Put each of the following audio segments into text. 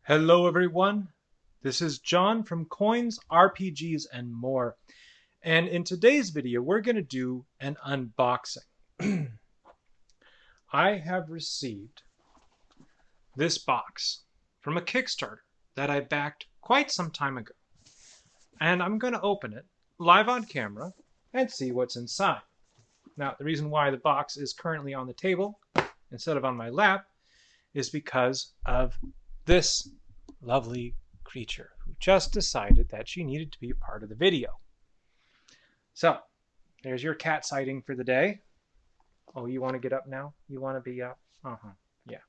Hello everyone, this is John from Coins, RPGs, and more. And in today's video, we're going to do an unboxing. I have received this box from a Kickstarter that I backed quite some time ago. And I'm going to open it live on camera and see what's inside. Now, the reason why the box is currently on the table instead of on my lap is because of this lovely creature who just decided that she needed to be a part of the video. So, there's your cat sighting for the day. Oh, you want to get up now? You want to be up? Yeah.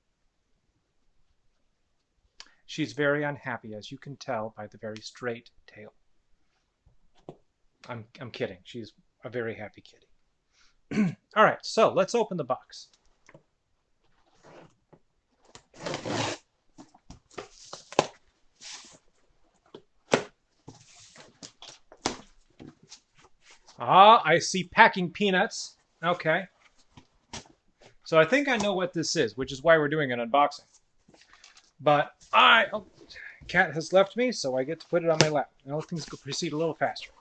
She's very unhappy, as you can tell by the very straight tail. I'm kidding. She's a very happy kitty. All right, so let's open the box. Ah, I see packing peanuts. Okay. So I think I know what this is, which is why we're doing an unboxing. But cat has left me, so I get to put it on my lap. Now things go proceed a little faster.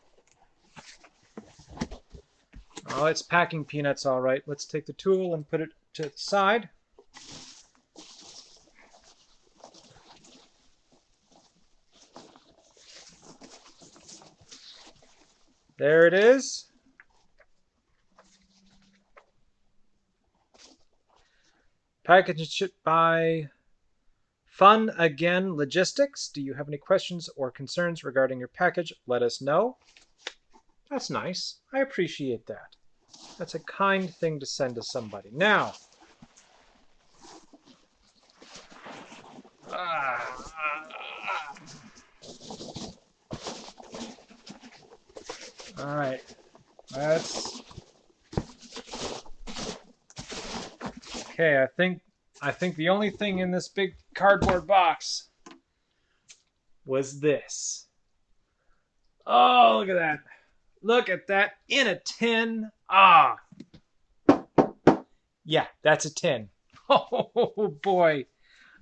Oh, it's packing peanuts, all right. Let's take the tool and put it to the side. There it is. Packaged shipped by Fun Again Logistics. Do you have any questions or concerns regarding your package? Let us know. That's nice. I appreciate that. That's a kind thing to send to somebody. Now, all right. Okay, I think the only thing in this big cardboard box was this. Oh, look at that. Look at that in a tin. Ah. Yeah, that's a tin. Oh boy.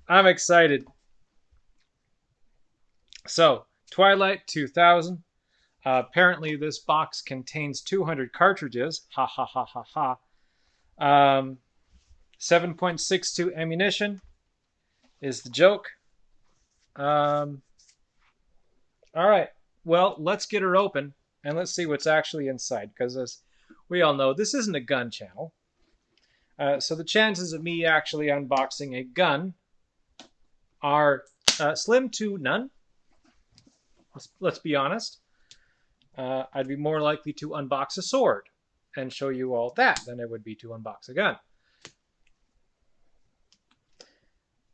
I'm excited. So, Twilight 2000. Apparently this box contains 200 cartridges. Ha ha ha ha ha. 7.62 ammunition is the joke. All right. Well, let's get her open and let's see what's actually inside. Because as we all know, this isn't a gun channel. So the chances of me actually unboxing a gun are slim to none. Let's be honest. I'd be more likely to unbox a sword and show you all that than I would be to unbox a gun.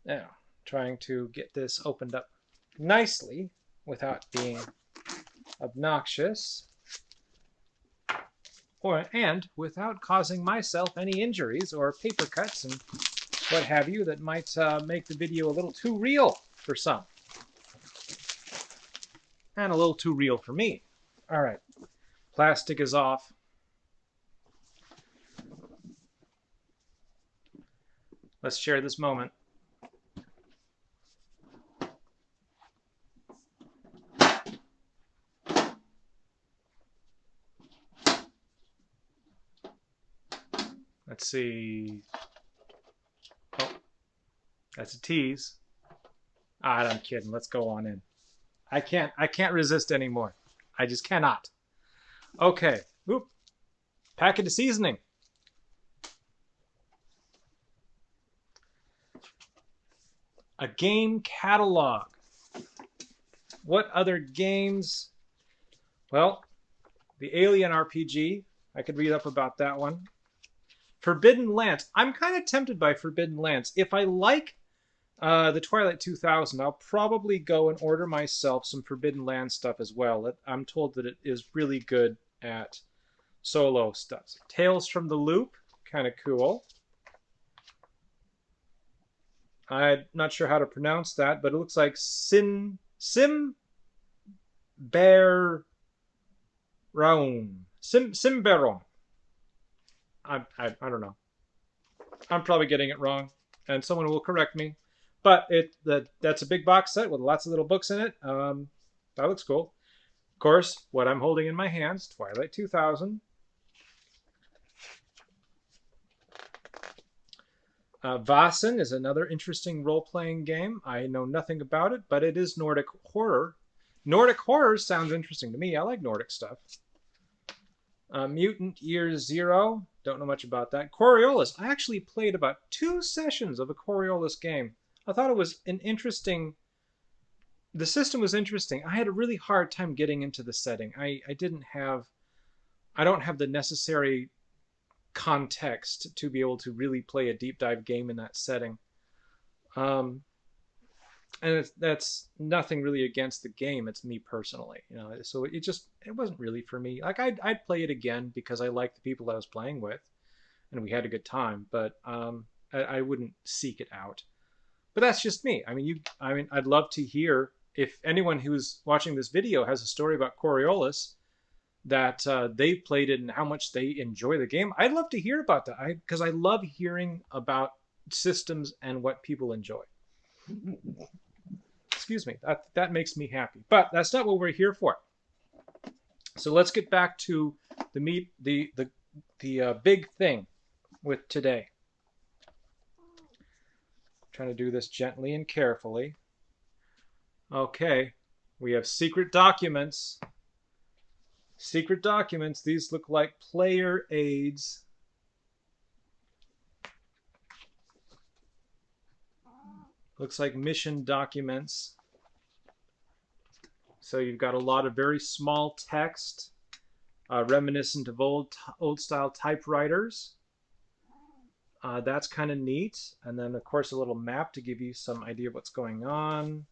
Now, trying to get this opened up nicely without being obnoxious and without causing myself any injuries or paper cuts and what have you that might make the video a little too real for some. And a little too real for me. All right, plastic is off. Let's share this moment. Let's see. Oh, that's a tease. I'm kidding. Let's go on in. I can't resist anymore. I just cannot. Okay. Oop. Packet of seasoning. A game catalog. What other games? Well, the Alien RPG. I could read up about that one. Forbidden Lands. I'm kind of tempted by Forbidden Lands. If I like the Twilight 2000, I'll probably go and order myself some Forbidden Lands stuff as well. I'm told that it is really good at solo stuff. Tales from the Loop. Kind of cool. I'm not sure how to pronounce that, but it looks like Simberon. Simberon. I don't know. I'm probably getting it wrong, and someone will correct me. But that's a big box set with lots of little books in it. That looks cool. Of course, what I'm holding in my hands, Twilight 2000. Vasen is another interesting role-playing game. I know nothing about it, but it is Nordic horror. Nordic horror sounds interesting to me. I like Nordic stuff. Mutant Year Zero. Don't know much about that. Coriolis. I actually played about 2 sessions of a Coriolis game. I thought it was an interesting... The system was interesting. I had a really hard time getting into the setting. I don't have the necessary context to be able to really play a deep dive game in that setting. And that's nothing really against the game. It's me personally, you know. So it wasn't really for me. Like I'd play it again because I liked the people I was playing with, and we had a good time. But I wouldn't seek it out. But that's just me. I mean, I'd love to hear if anyone who's watching this video has a story about Coriolis that they've played it and how much they enjoy the game. I'd love to hear about that because I love hearing about systems and what people enjoy. Excuse me. That makes me happy. But that's not what we're here for. So let's get back to the big thing with today. Trying to do this gently and carefully. Okay, we have secret documents. Secret documents. These look like player aids. Looks like mission documents. So you've got a lot of very small text, reminiscent of old style typewriters. That's kind of neat. And then, of course, a little map to give you some idea of what's going on.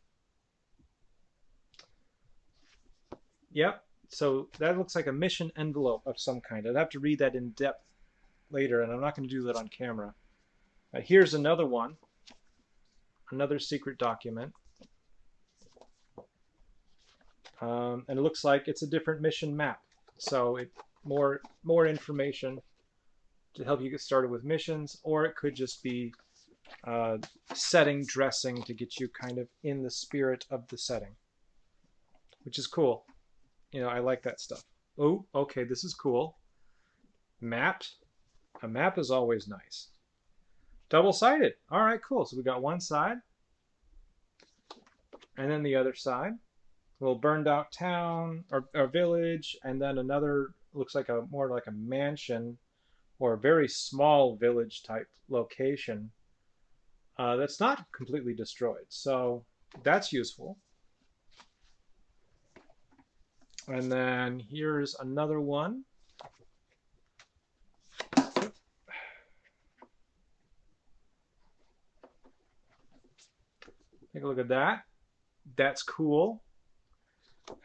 Yep. So that looks like a mission envelope of some kind. I'd have to read that in depth later, and I'm not going to do that on camera. Here's another one. Another secret document. And it looks like it's a different mission map. So more information to help you get started with missions, or it could just be setting dressing to get you kind of in the spirit of the setting, which is cool. You know, I like that stuff. Oh, okay, this is cool. Map. A map is always nice. Double-sided. All right, cool. So we got one side, and then the other side. A little burned out town or village, and then another looks like more like a mansion or a very small village type location that's not completely destroyed. So that's useful. And then here's another one. Take a look at that. That's cool.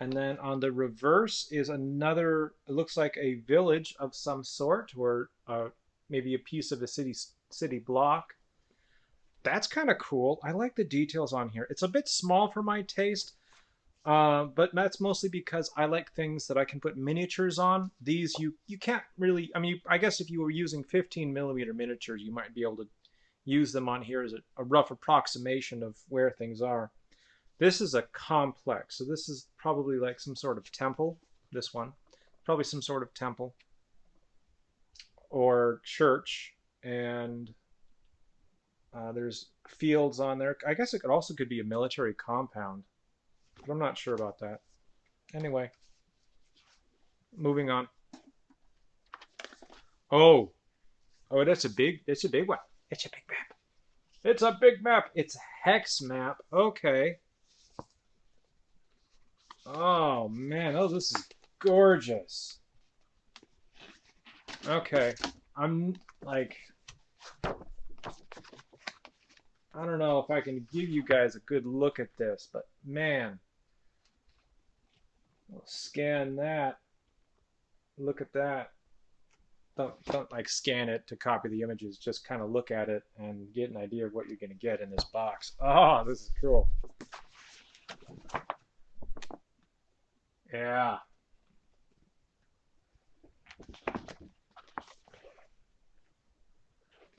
And then on the reverse is another, it looks like a village of some sort, or maybe a piece of a city block. That's kind of cool. I like the details on here. It's a bit small for my taste, but that's mostly because I like things that I can put miniatures on. These you can't really, I mean, I guess if you were using 15mm miniatures, you might be able to use them on here as a rough approximation of where things are. This is a complex, so this is probably like some sort of temple. This one, probably some sort of temple or church, and there's fields on there. I guess it could be a military compound, but I'm not sure about that. Anyway, moving on. Oh, that's a big one. It's a big map. It's a big map. It's Hex Map. Okay. Oh man, this is gorgeous. Okay, I'm like, I don't know if I can give you guys a good look at this, but man, we'll scan that. Look at that. Don't like scan it to copy the images. Just kind of look at it and get an idea of what you're going to get in this box. Oh, this is cool. Yeah.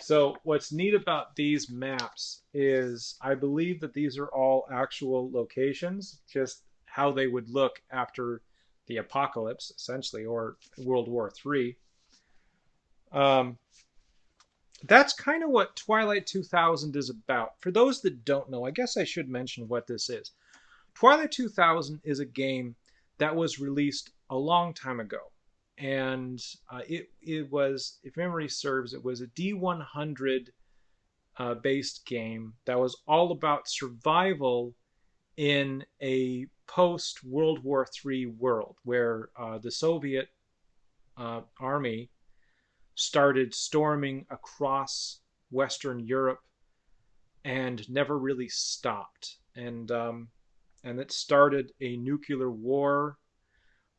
So what's neat about these maps is I believe that these are all actual locations, just how they would look after the apocalypse, essentially, or World War III. Um, that's kind of what Twilight 2000 is about. For those that don't know, I guess I should mention what this is. Twilight 2000 is a game that was released a long time ago. And it was, if memory serves, it was a D100 based game that was all about survival in a post World War III world where the Soviet army started storming across Western Europe and never really stopped. And it started a nuclear war.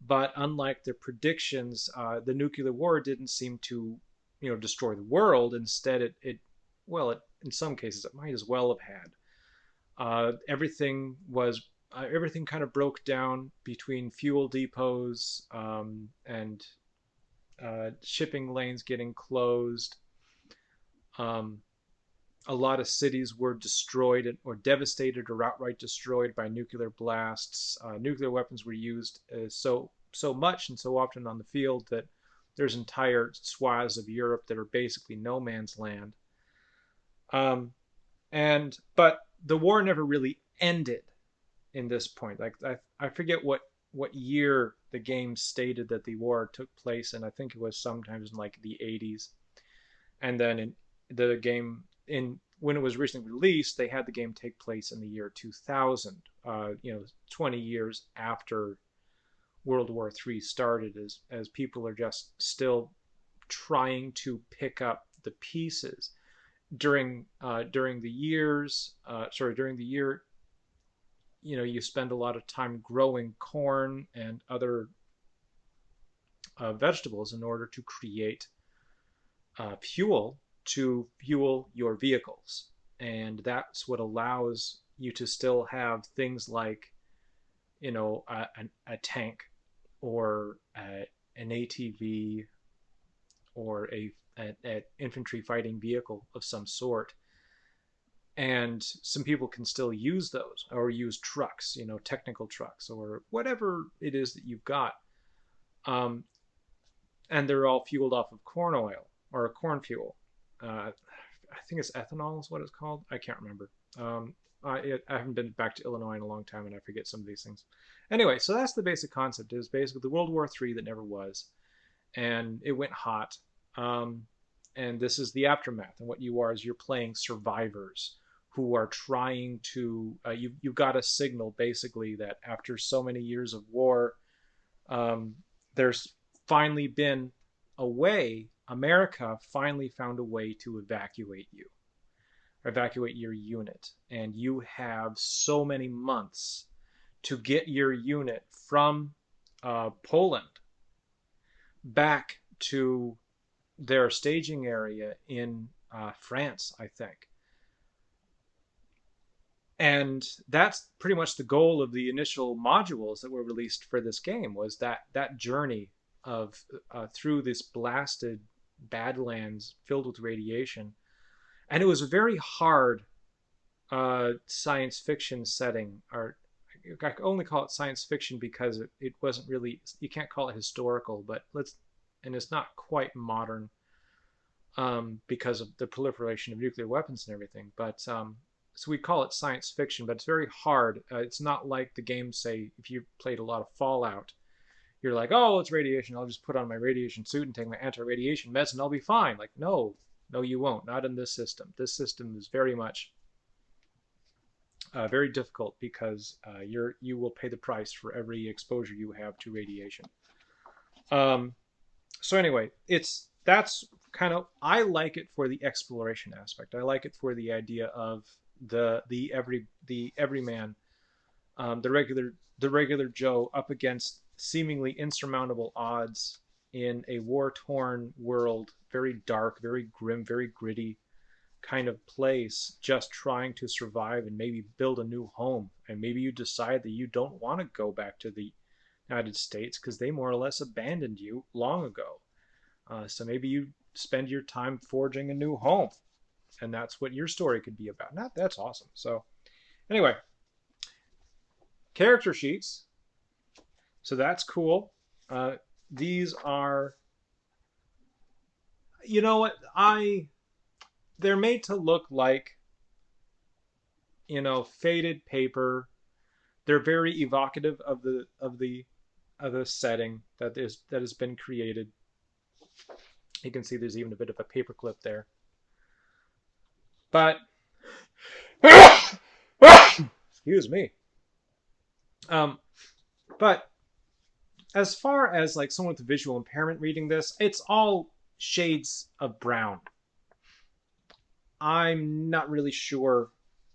But unlike the predictions, the nuclear war didn't seem to, destroy the world. Instead, in some cases, it might as well have had. Everything kind of broke down between fuel depots and shipping lanes getting closed. Um, a lot of cities were destroyed or devastated or outright destroyed by nuclear blasts. Nuclear weapons were used so much and so often on the field that there's entire swaths of Europe that are basically no man's land. But the war never really ended in this point. Like I forget what year the game stated that the war took place, and I think it was sometimes in like the 80s. And then in the game in when it was recently released, they had the game take place in the year 2000. 20 years after World War III started, as people are just still trying to pick up the pieces during the year. You spend a lot of time growing corn and other vegetables in order to create fuel to fuel your vehicles. And that's what allows you to still have things like, a tank or an ATV or an infantry fighting vehicle of some sort. And some people can still use those or use trucks, technical trucks or whatever it is that you've got. And they're all fueled off of corn oil or corn fuel. I think it's ethanol is what it's called. I can't remember. I haven't been back to Illinois in a long time, and I forget some of these things. Anyway, so that's the basic concept. Is basically the World War III that never was, and it went hot. And this is the aftermath. And what you are is you're playing survivors who are trying to. You've got a signal basically that after so many years of war, there's finally been a way. America finally found a way to evacuate your unit, and you have so many months to get your unit from Poland back to their staging area in France, I think. And that's pretty much the goal of the initial modules that were released for this game, was that journey of through this blasted badlands filled with radiation. And it was a very hard science fiction setting. Or I only call it science fiction because it wasn't really, you can't call it historical, but and it's not quite modern because of the proliferation of nuclear weapons and everything. But so we call it science fiction, but it's very hard. It's not like the games say, if you played a lot of Fallout, you're like, oh, it's radiation. I'll just put on my radiation suit and take my anti-radiation meds and I'll be fine. Like, no, you won't. Not in this system. This system is very much very difficult because you will pay the price for every exposure you have to radiation. So anyway, that's kind of, I like it for the exploration aspect. I like it for the idea of the everyman, the regular Joe up against seemingly insurmountable odds in a war-torn world, very dark, very grim, very gritty kind of place, just trying to survive and maybe build a new home. And maybe you decide that you don't want to go back to the United States because they more or less abandoned you long ago. So maybe you spend your time forging a new home. And that's what your story could be about. That's awesome. So anyway, character sheets. So that's cool. These are, you know what, they're made to look like, you know, faded paper. They're very evocative of the setting that has been created. You can see there's even a bit of a paperclip there. But excuse me. But as far as like someone with a visual impairment reading this, it's all shades of brown. I'm not really sure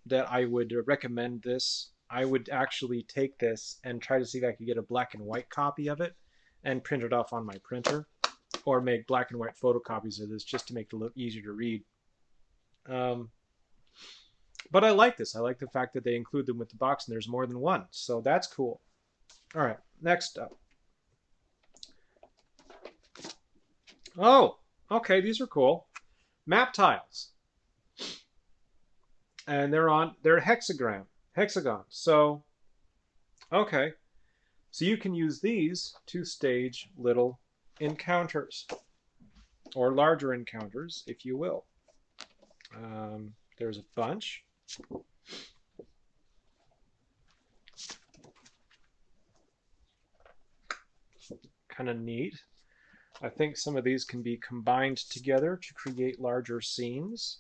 that I would recommend this. I would actually take this and try to see if I could get a black and white copy of it and print it off on my printer, or make black and white photocopies of this just to make it look easier to read. But I like this. I like the fact that they include them with the box and there's more than one. So that's cool. All right, next up. Oh, okay, these are cool. Map tiles. And they're hexagons. So, okay. So you can use these to stage little encounters, or larger encounters, if you will. There's a bunch. Kind of neat. I think some of these can be combined together to create larger scenes.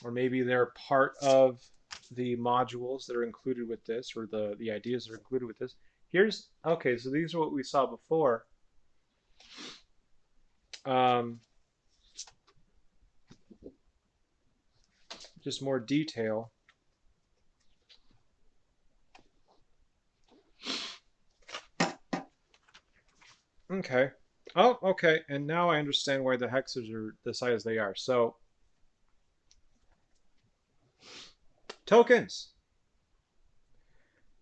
Or maybe they're part of the modules that are included with this, or the ideas that are included with this. Okay, so these are what we saw before. Just more detail. Okay. Oh, okay. And now I understand why the hexes are the size they are. So, tokens.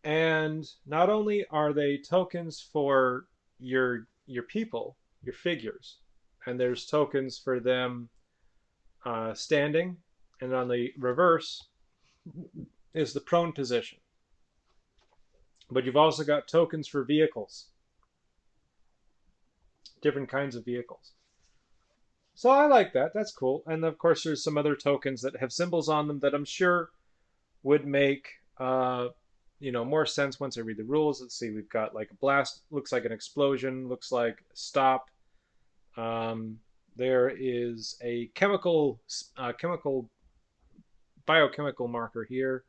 And not only are they tokens for your people, your figures, and there's tokens for them standing, and on the reverse is the prone position. But you've also got tokens for vehicles, different kinds of vehicles. So I like that. That's cool. And of course, there's some other tokens that have symbols on them that I'm sure would make more sense once I read the rules. Let's see. We've got like a blast. Looks like an explosion. Looks like stop. There is a biochemical marker here,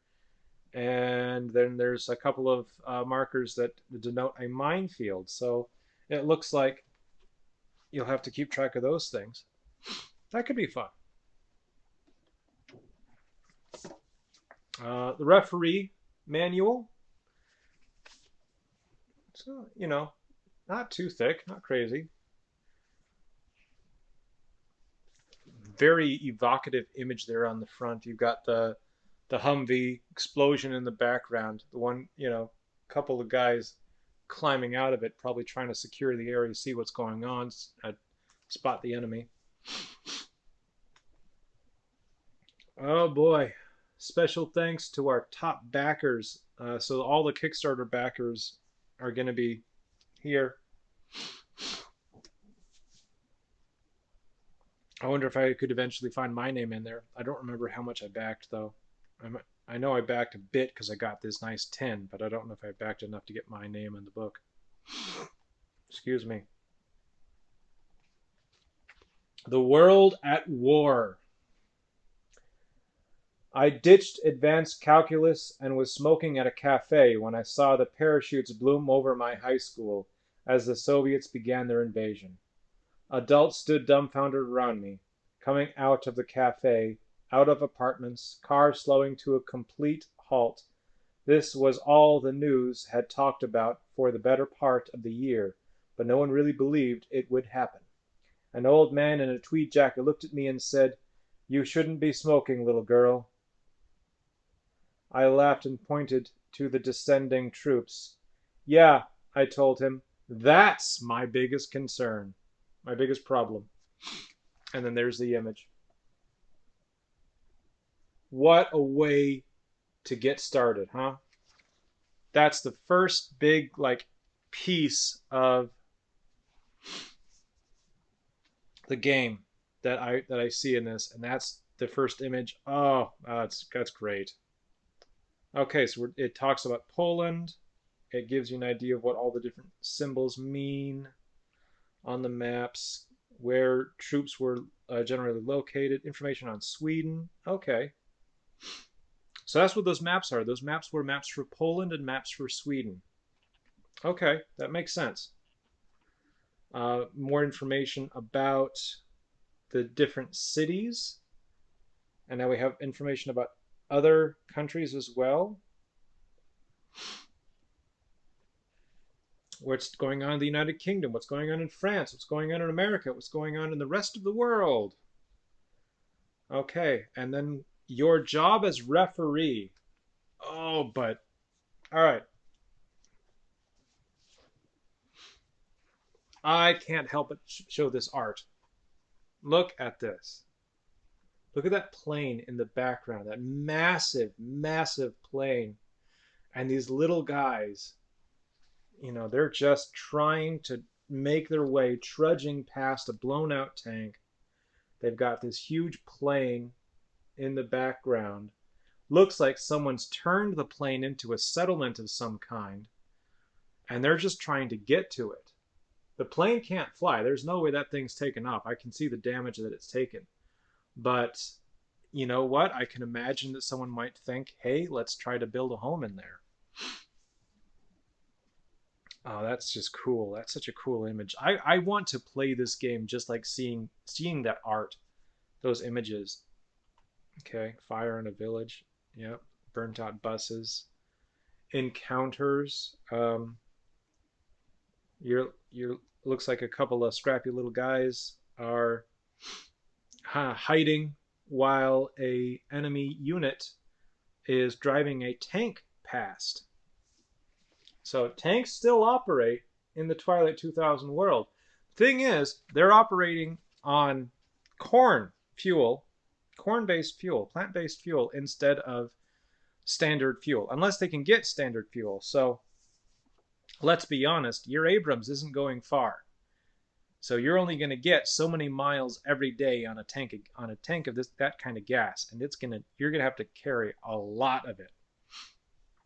and then there's a couple of markers that denote a minefield. So it looks like you'll have to keep track of those things. That could be fun. The referee manual. So, not too thick, not crazy. Very evocative image there on the front. You've got the Humvee explosion in the background. The one, couple of guys climbing out of it, probably trying to secure the area, see what's going on, spot the enemy. Oh boy. Special thanks to our top backers. So all the Kickstarter backers are going to be here. I wonder if I could eventually find my name in there. I don't remember how much I backed, though. I know I backed a bit because I got this nice 10, but I don't know if I backed enough to get my name in the book. Excuse me. The World at War. I ditched advanced calculus and was smoking at a cafe when I saw the parachutes bloom over my high school as the Soviets began their invasion. Adults stood dumbfounded around me, coming out of the cafe, out of apartments, cars slowing to a complete halt. This was all the news had talked about for the better part of the year, but no one really believed it would happen. An old man in a tweed jacket looked at me and said, "You shouldn't be smoking, little girl." I laughed and pointed to the descending troops. Yeah, I told him, that's my biggest concern, my biggest problem. And then there's the image. What a way to get started, huh? That's the first big like piece of the game that I see in this, and that's the first image. Oh, that's great. Okay, so it talks about Poland. It gives you an idea of what all the different symbols mean on the maps, where troops were generally located, information on Sweden. Okay. So that's what those maps are. Those maps were maps for Poland and maps for Sweden. Okay, that makes sense. More information about the different cities. And now we have information about other countries as well. What's going on in the United Kingdom, what's going on in France, what's going on in America, what's going on in the rest of the world. Okay, and then your job as referee. Oh, but all right. I can't help but show this art. Look at this. Look at that plane in the background, that massive, massive plane. And these little guys, you know, they're just trying to make their way, trudging past a blown out tank. They've got this huge plane in the background. Looks like someone's turned the plane into a settlement of some kind, and they're just trying to get to it. The plane can't fly. There's no way that thing's taken off. I can see the damage that it's taken. But you know what? I can imagine that someone might think, hey, let's try to build a home in there. Oh, that's just cool. That's such a cool image. I want to play this game just like seeing that art, those images. Okay, fire in a village. Yep, burnt out buses. Encounters. You're looks like a couple of scrappy little guys are hiding while a enemy unit is driving a tank past. So tanks still operate in the Twilight 2000 world. Thing is, they're operating on corn fuel, corn-based fuel, plant-based fuel instead of standard fuel, unless they can get standard fuel. So let's be honest, your Abrams isn't going far. So you're only going to get so many miles every day on a tank of that kind of gas, and you're going to have to carry a lot of it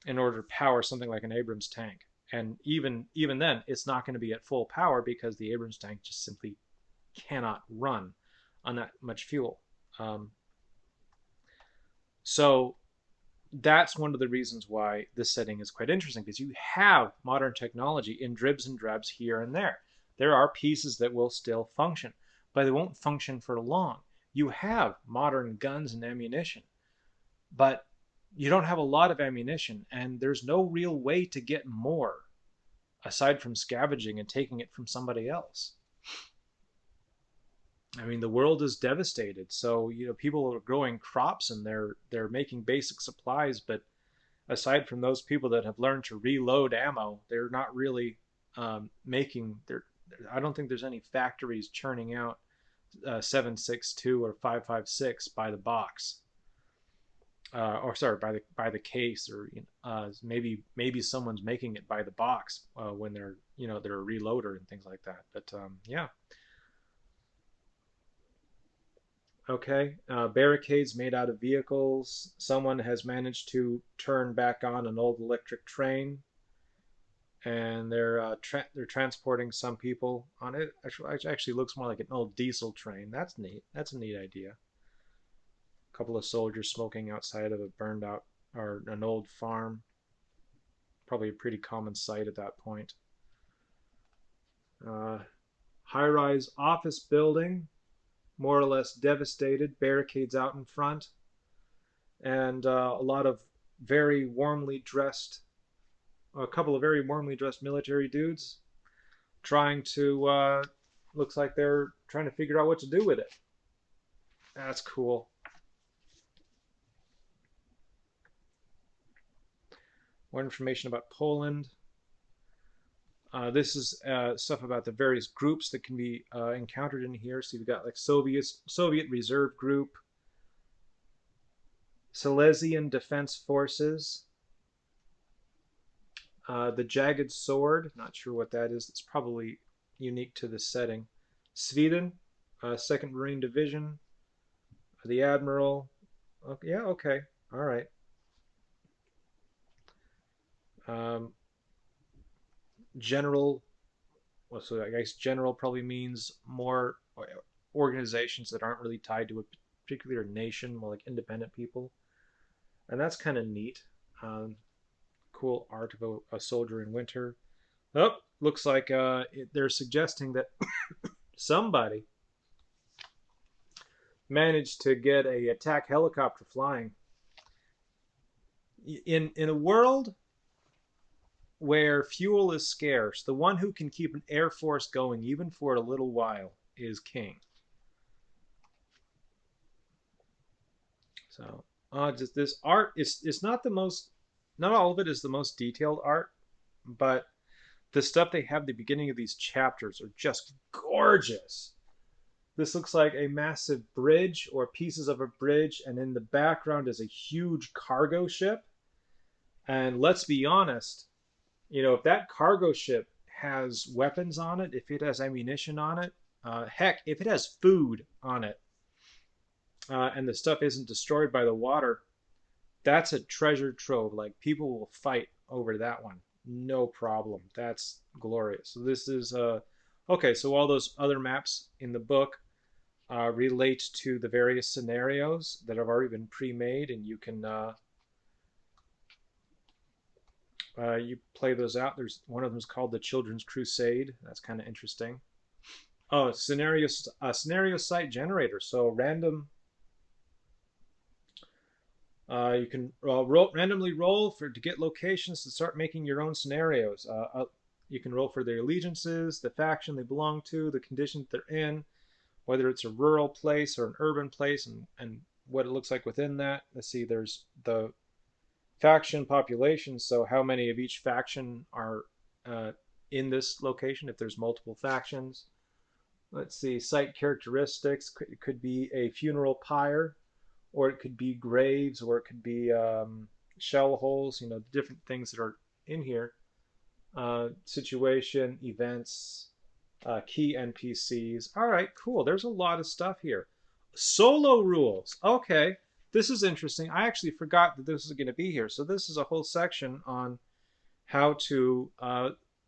in order to power something like an Abrams tank. And even then, it's not going to be at full power because the Abrams tank just simply cannot run on that much fuel. So that's one of the reasons why this setting is quite interesting, because you have modern technology in dribs and drabs here and there. There are pieces that will still function, but they won't function for long. You have modern guns and ammunition, but you don't have a lot of ammunition, and there's no real way to get more aside from scavenging and taking it from somebody else. I mean, the world is devastated, so you know people are growing crops and they're making basic supplies, but aside from those people that have learned to reload ammo, they're not really making their. I don't think there's any factories churning out 7.62 or 5.56 by the box. Or sorry, by the case, or maybe someone's making it by the box when they're they're a reloader and things like that. But yeah, okay. Barricades made out of vehicles. Someone has managed to turn back on an old electric train, and they're transporting some people on it. Actually looks more like an old diesel train. That's neat. That's a neat idea. Couple of soldiers smoking outside of a burned out or an old farm. Probably a pretty common sight at that point. High-rise office building, more or less devastated, barricades out in front, and a couple of very warmly dressed military dudes trying to, looks like they're trying to figure out what to do with it. That's cool. More information about Poland. This is stuff about the various groups that can be encountered in here. So you've got like Soviet Reserve Group, Silesian Defense Forces, the Jagged Sword. Not sure what that is. It's probably unique to this setting. Sweden, 2nd Marine Division, the Admiral. Okay, yeah, okay, all right. General. Well, so I guess general probably means more organizations that aren't really tied to a particular nation, more like independent people, and that's kind of neat. Cool art of a soldier in winter. Oh, looks like they're suggesting that somebody managed to get a attack helicopter flying. In a world where fuel is scarce, the one who can keep an air force going even for a little while is king. So just this art is not the most, not all of it is the most detailed art, but the stuff they have at the beginning of these chapters are just gorgeous. This looks like a massive bridge or pieces of a bridge, and in the background is a huge cargo ship. And let's be honest, if that cargo ship has weapons on it, if it has ammunition on it, heck, if it has food on it, and the stuff isn't destroyed by the water, that's a treasure trove. Like, people will fight over that one. No problem. That's glorious. So this is, okay, so all those other maps in the book relate to the various scenarios that have already been pre-made, and you can you play those out. There's one of them is called the Children's Crusade. That's kind of interesting. Oh, scenario site generator. So random. You can randomly roll to get locations to start making your own scenarios. You can roll for their allegiances, the faction they belong to, the conditions they're in, whether it's a rural place or an urban place, and what it looks like within that. Let's see, there's the faction population, so how many of each faction are in this location if there's multiple factions. Let's see, site characteristics. It could be a funeral pyre, or it could be graves, or it could be shell holes, different things that are in here. Situation, events, key NPCs. All right, cool. There's a lot of stuff here. Solo rules. Okay, this is interesting. I actually forgot that this was going to be here. So this is a whole section on how to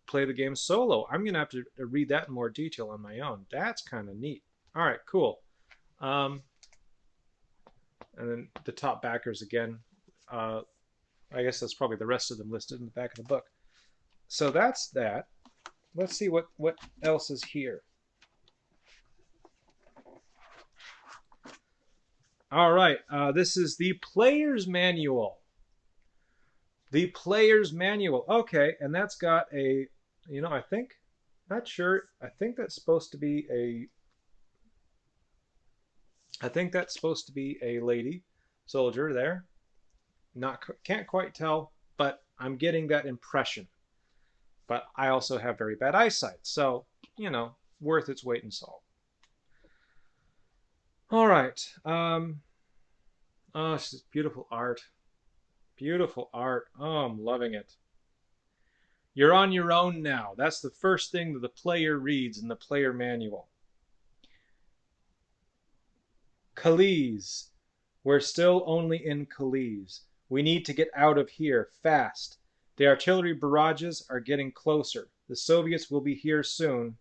play the game solo. I'm going to have to read that in more detail on my own. That's kind of neat. All right, cool. And then the top backers again. I guess that's probably the rest of them listed in the back of the book. So that's that. Let's see what else is here. All right, this is the player's manual. The player's manual. Okay, and that's got a, I think, not sure. I think that's supposed to be a lady soldier there. Can't quite tell, but I'm getting that impression. But I also have very bad eyesight, so worth its weight in salt. All right. Oh, it's just beautiful art. Beautiful art. Oh, I'm loving it. You're on your own now. That's the first thing that the player reads in the player manual. Calais. We're still only in Calais. We need to get out of here fast. The artillery barrages are getting closer. The Soviets will be here soon.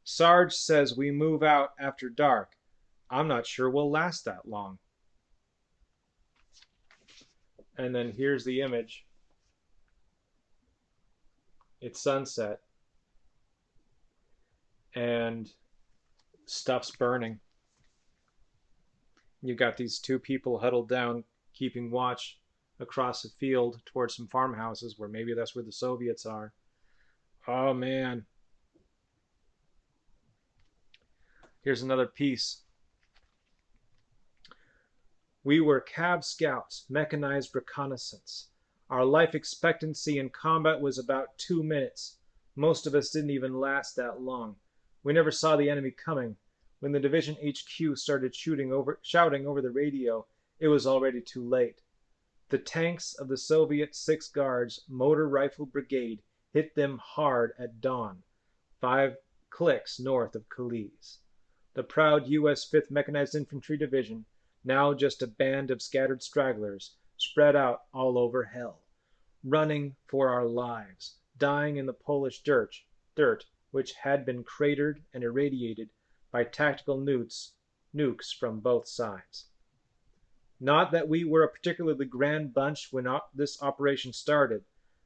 Sarge says we move out after dark. I'm not sure we'll last that long. And then here's the image. It's sunset. And stuff's burning. You've got these two people huddled down, keeping watch across a field towards some farmhouses where maybe that's where the Soviets are. Oh, man. Here's another piece. We were cab scouts, mechanized reconnaissance. Our life expectancy in combat was about 2 minutes. Most of us didn't even last that long. We never saw the enemy coming. When the division HQ started shouting over the radio, it was already too late. The tanks of the Soviet 6th Guards Motor Rifle Brigade hit them hard at dawn, 5 clicks north of Calais. The proud U.S. 5th Mechanized Infantry Division, now just a band of scattered stragglers, spread out all over hell, running for our lives, dying in the Polish dirt which had been cratered and irradiated by tactical nukes from both sides. Not that we were a particularly grand bunch when this operation started,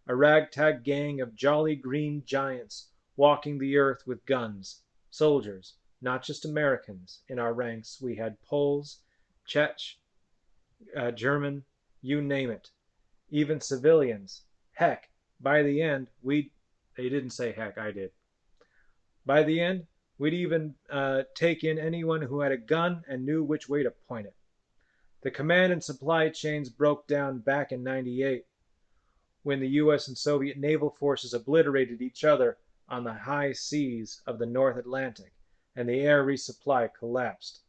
a ragtag gang of jolly green giants walking the earth with guns, soldiers, not just Americans. In our ranks we had Poles, Czech, German, you name it. Even civilians. Heck, by the end, they didn't say heck, I did. By the end, we'd even take in anyone who had a gun and knew which way to point it. The command and supply chains broke down back in '98 when the US and Soviet naval forces obliterated each other on the high seas of the North Atlantic, and the air resupply collapsed.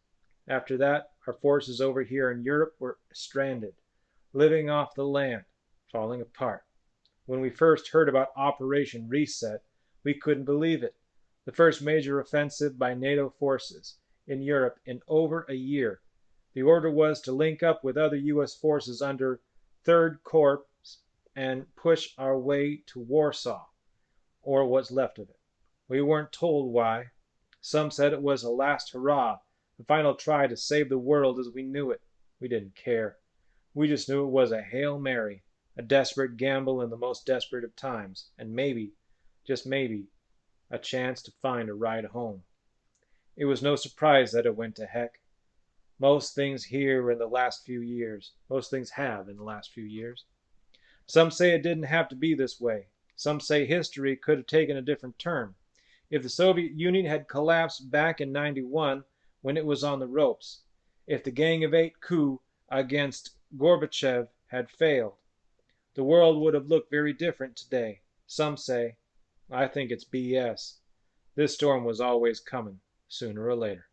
After that, our forces over here in Europe were stranded, living off the land, falling apart. When we first heard about Operation Reset, we couldn't believe it. The first major offensive by NATO forces in Europe in over a year. The order was to link up with other U.S. forces under 3rd Corps and push our way to Warsaw, or what's left of it. We weren't told why. Some said it was a last hurrah, the final try to save the world as we knew it. We didn't care. We just knew it was a Hail Mary, a desperate gamble in the most desperate of times, and maybe, just maybe, a chance to find a ride home. It was no surprise that it went to heck. Most things have in the last few years. Some say it didn't have to be this way. Some say history could have taken a different turn. If the Soviet Union had collapsed back in '91 when it was on the ropes. If the Gang of Eight coup against Gorbachev had failed. The world would have looked very different today. Some say. I think it's BS. This storm was always coming, sooner or later.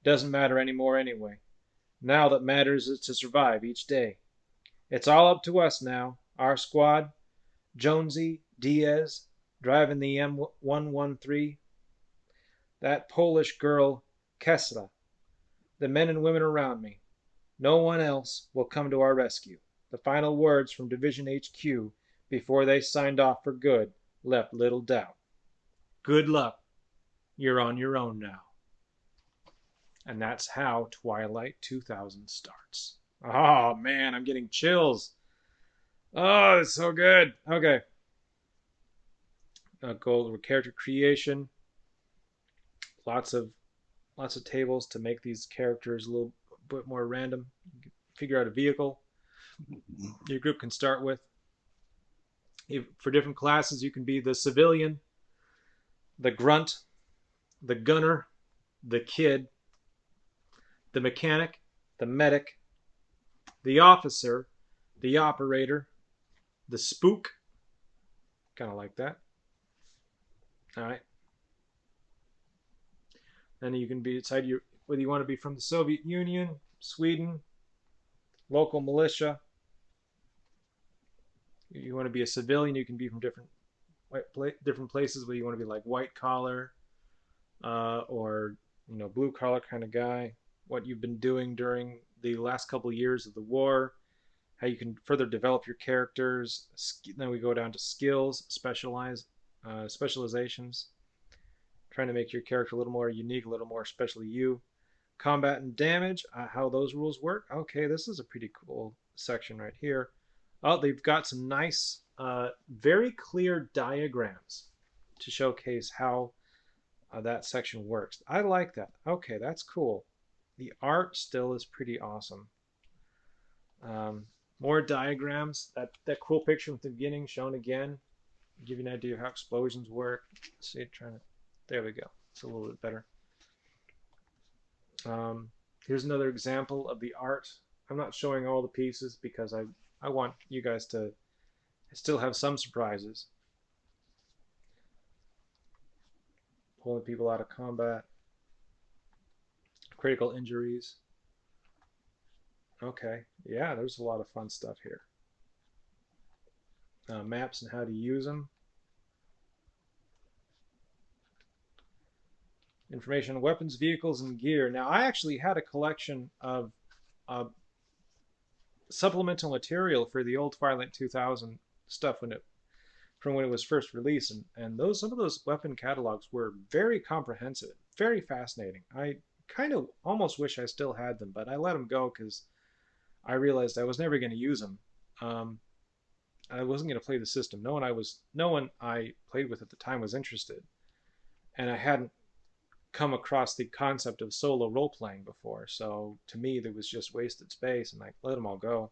Doesn't matter anymore anyway. Now that matters is to survive each day. It's all up to us now, our squad, Jonesy, Diaz, driving the M113, that Polish girl, Kesla, the men and women around me. No one else will come to our rescue. The final words from Division HQ before they signed off for good left little doubt. Good luck. You're on your own now. And that's how Twilight 2000 starts. Oh, man, I'm getting chills. Oh, it's so good. Okay. Go over character creation. Lots of tables to make these characters a little bit more random. Figure out a vehicle your group can start with. For different classes, you can be the civilian, the grunt, the gunner, the kid, the mechanic, the medic, the officer, the operator, the spook. Kind of like that. All right. Then you can decide whether you want to be from the Soviet Union, Sweden, local militia. If you want to be a civilian, you can be from different places, whether you want to be like white collar or blue collar kind of guy. What you've been doing during the last couple of years of the war, how you can further develop your characters. Then we go down to skills, specializations, trying to make your character a little more unique, a little more especially you. Combat and damage, how those rules work. Okay, this is a pretty cool section right here. Oh, they've got some nice, very clear diagrams to showcase how that section works. I like that. Okay, that's cool. The art still is pretty awesome. More diagrams. That cool picture from the beginning shown again. Give you an idea of how explosions work. Let's see, there we go. It's a little bit better. Here's another example of the art. I'm not showing all the pieces because I want you guys to I still have some surprises. Pulling people out of combat. Critical injuries. Okay, yeah, there's a lot of fun stuff here. Maps and how to use them. Information on weapons, vehicles, and gear. Now, I actually had a collection of supplemental material for the old Twilight 2000 stuff from when it was first released, and some of those weapon catalogs were very comprehensive, very fascinating. I kind of almost wish I still had them, but I let them go because I realized I was never going to use them. I wasn't going to play the system. No one I played with at the time was interested, and I hadn't come across the concept of solo role-playing before, so to me there was just wasted space, and I let them all go.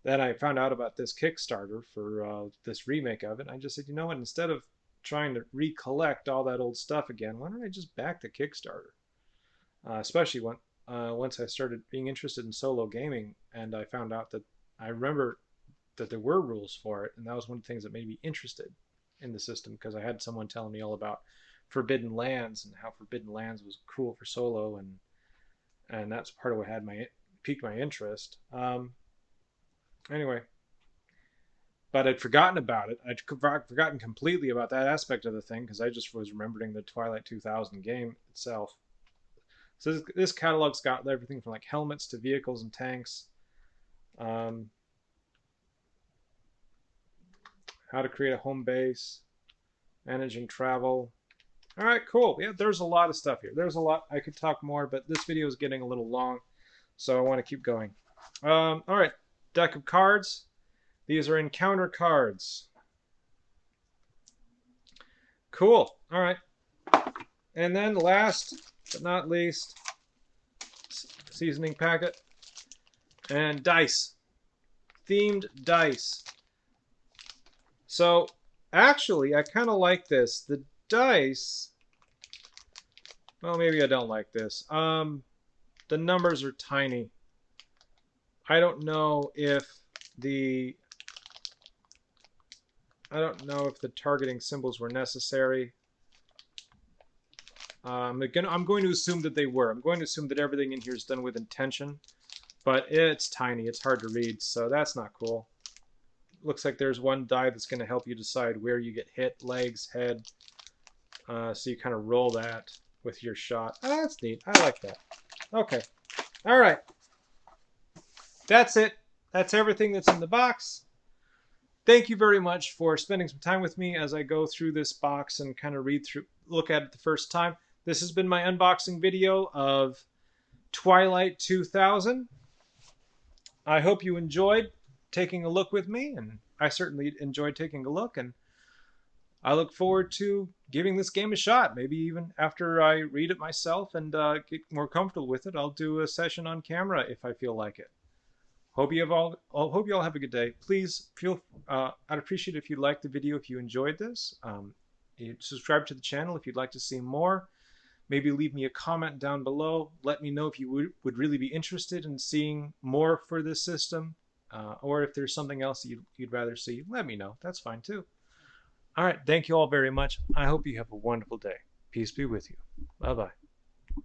Then I found out about this Kickstarter for this remake of it, and I just said, you know what, instead of trying to recollect all that old stuff again, why don't I just back the Kickstarter? Especially once I started being interested in solo gaming, and I found out that I remember that there were rules for it, and that was one of the things that made me interested in the system, because I had someone telling me all about Forbidden Lands and how Forbidden Lands was cool for solo, and that's part of what had piqued my interest. Anyway, but I'd forgotten about it. I'd forgotten completely about that aspect of the thing because I just was remembering the Twilight 2000 game itself. So this catalog's got everything from like helmets to vehicles and tanks. How to create a home base, managing travel. All right, cool. Yeah, there's a lot of stuff here. There's a lot. I could talk more, but this video is getting a little long, so I want to keep going. All right, deck of cards. These are encounter cards. Cool. All right. And then last but not least, seasoning packet and dice. Themed dice. So actually, I kind of like this. The dice, well, maybe I don't like this. The numbers are tiny. I don't know if the targeting symbols were necessary. I'm going to assume that they were. I'm going to assume that everything in here is done with intention, but it's tiny. It's hard to read, so that's not cool. Looks like there's one die that's going to help you decide where you get hit, legs, head. So you kind of roll that with your shot. Oh, that's neat. I like that. Okay. All right. That's it. That's everything that's in the box. Thank you very much for spending some time with me as I go through this box and kind of look at it the first time. This has been my unboxing video of Twilight 2000. I hope you enjoyed taking a look with me, and I certainly enjoyed taking a look, and I look forward to giving this game a shot. Maybe even after I read it myself and get more comfortable with it, I'll do a session on camera if I feel like it. Hope you all have a good day. Please I'd appreciate it if you liked the video, if you enjoyed this. Subscribe to the channel if you'd like to see more. Maybe leave me a comment down below. Let me know if you would really be interested in seeing more for this system, or if there's something else you'd rather see. Let me know. That's fine too. All right. Thank you all very much. I hope you have a wonderful day. Peace be with you. Bye-bye.